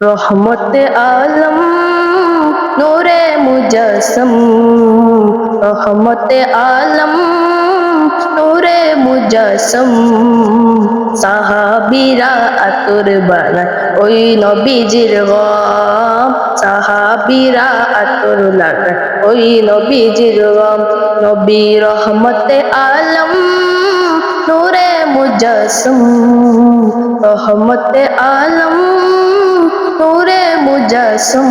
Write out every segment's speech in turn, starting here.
রহমতে আলম নূরে মুজাসম, রহমতে আলম নূরে মুজাসম। সাহাবীরা আতর বানায় ওই নবীজির গম, সাহাবীরা আতর লাগায় ওই নবীজির গম। নবী রহমতে আলম নূরে মুজাসম, রহমতে আলম নূরে মুজাসম।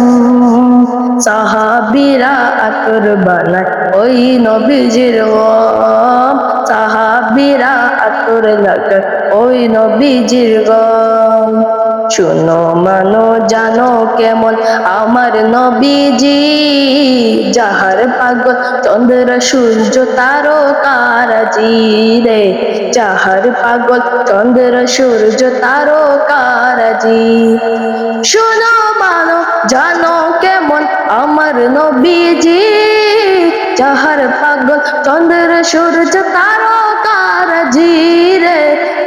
সাহাবীরা আতর বানায় ওই নবীজির গম, সাহাবীরা আতর লাগায় ওই নবীজির গম। শুনো মানো জানো কেমন আমার নবীজি, যাহার পাগল চন্দ্র সূর্য তারকারাজি রে, যাহার পাগল চন্দ্র সূর্য তারকারাজি। শুনো মানো জানো কেমন আমার নবীজি, যাহার পাগল চন্দ্র সূর্য তারকারাজি রে,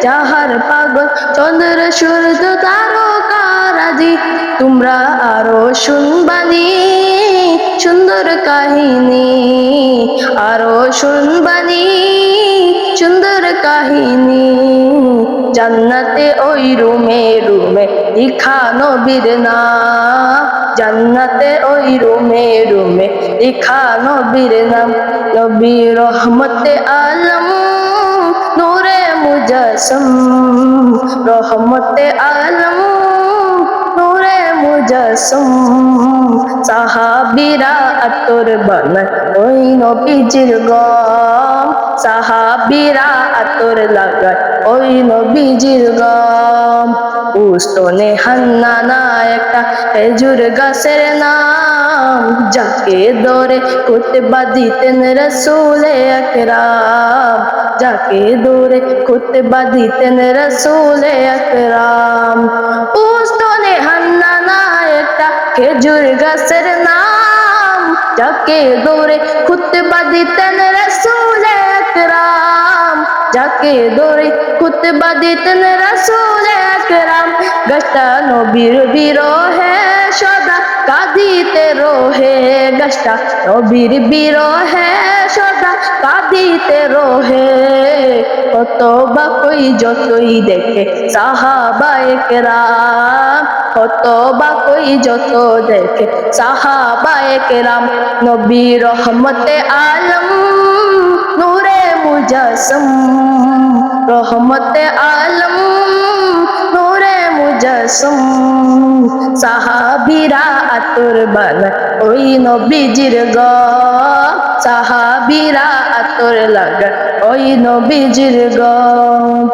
যাহার পাগল চন্দ্র সূর্য তারকারাজি। তোমরা আরো শুনবানি সুন্দর কাহিনী, আরো শুনবানি সুন্দর কাহিনী। জান্নাতে ওই রুমে রুমে লিখা নবীর নাম, জান্নাতে ওই রুমে রুমে লিখা নবীর নাম। নবী রহমতে আলম নূরে মুজাসম, রহমতে আলম নূরে মুজাসম। সাহাবীরা আতর বানায় ওই নবীজির গম, সাহাবীরা আতর লাগায় ওই নবীজির গম। উস্তনে হান্নানা একটা খেজুর গাছের নাম, যাকে ধরে খুতবা দিতেন রাসূলে আকরাম, যাকে ধরে খুতবা দিতেন রাসূলে আকরাম। উস্তনে হান্নানা একটা খেজুর গাছের নাম, যাকে ধরে খুতবা দিতেন রাসূলে আকরাম, যাকে ধরে খুতবা দিতেন রাসূলে আকরাম। গাছটা নবীর বিরহে সদা কাঁদিতে রহে, গাছটা নবীর বিরহে সদা কাঁদিতে রহে। কত বা কই যতই দেখে সাহাবায়ে কেরাম, কত বা কই যত দেখে সাহাবায়ে কেরাম। নবী রহমতে আলম নূরে মুজাসম, রহমতে আলম নূরে মুজাসম। সাহাবীরা আতর বানায় ওই নবীজির গম, সাহাবীরা আতর লাগায় ওই নবীজির গম।